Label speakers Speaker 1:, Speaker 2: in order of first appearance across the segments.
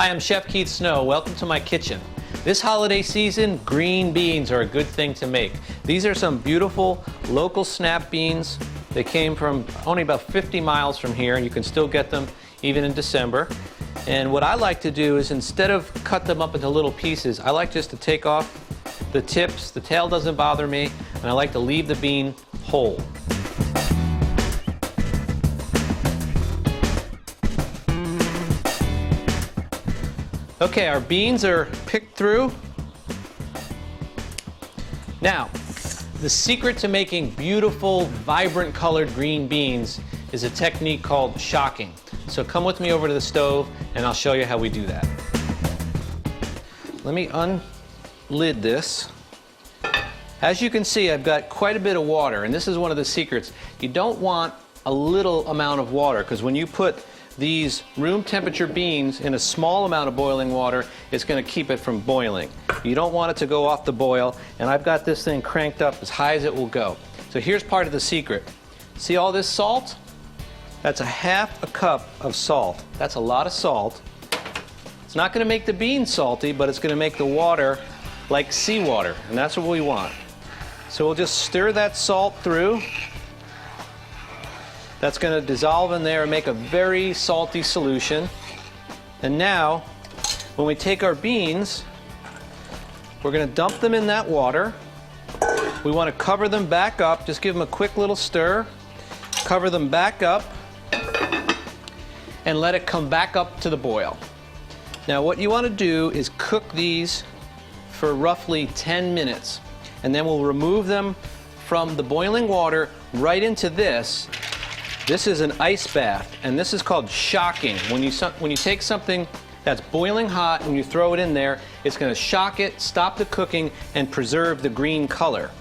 Speaker 1: Hi, I'm Chef Keith Snow. Welcome to my kitchen. This holiday season, green beans are a good thing to make. These are some beautiful local snap beans. They came from only about 50 miles from here, and you can still get them even in December. And what I like to do is, instead of cut them up into little pieces, I like just to take off the tips. The tail doesn't bother me, and I like to leave the bean whole. Okay, our beans are picked through. Now, the secret to making beautiful, vibrant colored green beans is a technique called shocking. So come with me over to the stove and I'll show you how we do that. Let me unlid this. As you can see, I've got quite a bit of water, and this is one of the secrets. You don't want a little amount of water, because when you put these room temperature beans in a small amount of boiling water, it's going to keep it from boiling. You don't want it to go off the boil, and I've got this thing cranked up as high as it will go. So here's part of the secret. See all this salt? That's a half a cup of salt. That's a lot of salt. It's not going to make the beans salty, but it's going to make the water like seawater, and that's what we want. So we'll just stir that salt through. That's going to dissolve in there and make a very salty solution. And now, when we take our beans, we're going to dump them in that water. We want to cover them back up. Just give them a quick little stir. Cover them back up and let it come back up to the boil. Now, what you want to do is cook these for roughly 10 minutes. And then we'll remove them from the boiling water right into this. This is an ice bath, and this is called shocking. When you take something that's boiling hot and you throw it in there, it's going to shock it, stop the cooking, and preserve the green color.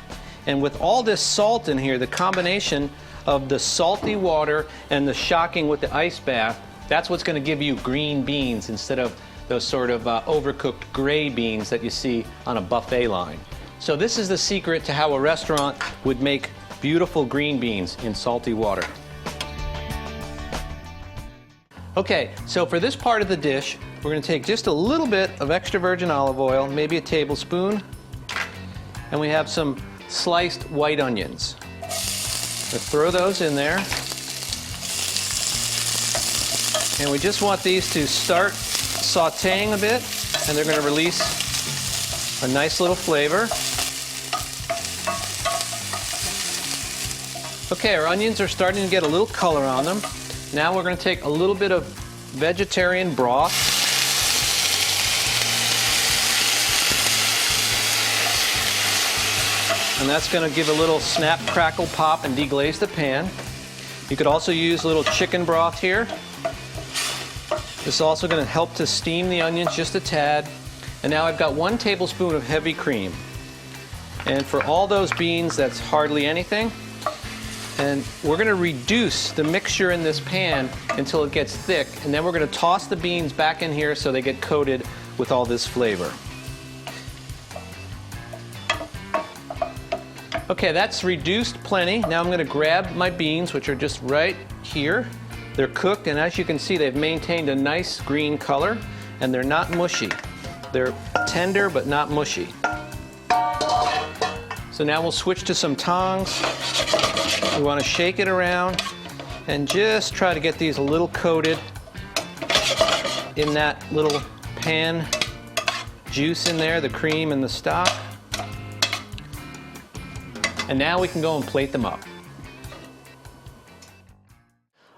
Speaker 1: And with all this salt in here, the combination of the salty water and the shocking with the ice bath, that's what's going to give you green beans instead of those sort of overcooked gray beans that you see on a buffet line. So this is the secret to how a restaurant would make beautiful green beans in salty water. Okay, so for this part of the dish, we're going to take just a little bit of extra virgin olive oil, maybe a tablespoon, and we have some sliced white onions. Let's throw those in there. And we just want these to start sauteing a bit, and they're going to release a nice little flavor. Okay, our onions are starting to get a little color on them. Now we're going to take a little bit of vegetarian broth. And that's going to give a little snap, crackle, pop, and deglaze the pan. You could also use a little chicken broth here. This is also going to help to steam the onions just a tad. And now I've got 1 tablespoon of heavy cream. And for all those beans, that's hardly anything. And we're going to reduce the mixture in this pan until it gets thick, and then we're going to toss the beans back in here so they get coated with all this flavor. Okay, that's reduced plenty. Now I'm going to grab my beans, which are just right here. They're cooked, and as you can see, they've maintained a nice green color, and they're not mushy. They're tender but not mushy. So now we'll switch to some tongs. We want to shake it around and just try to get these a little coated in that little pan juice in there, the cream and the stock. And now we can go and plate them up.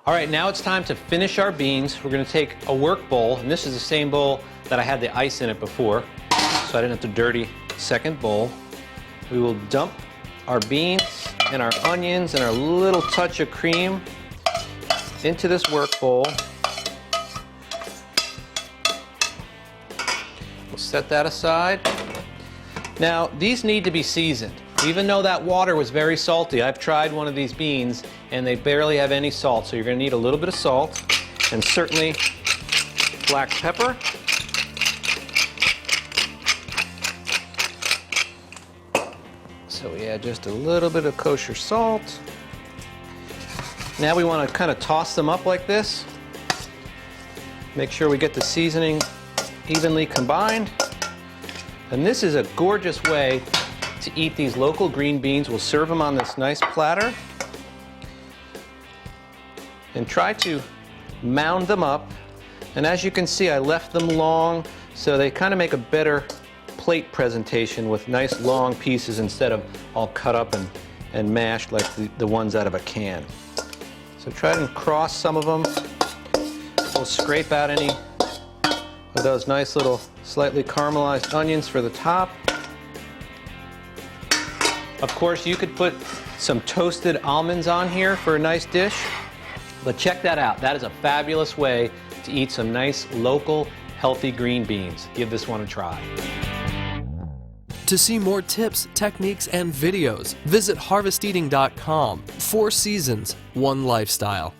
Speaker 1: All right, now it's time to finish our beans. We're going to take a work bowl, and this is the same bowl that I had the ice in it before, so I didn't have to dirty the second bowl. We will dump our beans and our onions and our little touch of cream into this work bowl. We'll set that aside. Now, these need to be seasoned. Even though that water was very salty, I've tried one of these beans and they barely have any salt, so you're going to need a little bit of salt and certainly black pepper. So we add just a little bit of kosher salt. Now we want to kind of toss them up like this. Make sure we get the seasoning evenly combined. And this is a gorgeous way to eat these local green beans. We'll serve them on this nice platter. And try to mound them up. And as you can see, I left them long, so they kind of make a better plate presentation with nice long pieces instead of all cut up and mashed like the ones out of a can. So try to cross some of them. We'll scrape out any of those nice little slightly caramelized onions for the top. Of course, you could put some toasted almonds on here for a nice dish. But check that out. That is a fabulous way to eat some nice, local, healthy green beans. Give this one a try.
Speaker 2: To see more tips, techniques, and videos, visit harvesteating.com. 4 seasons, 1 lifestyle.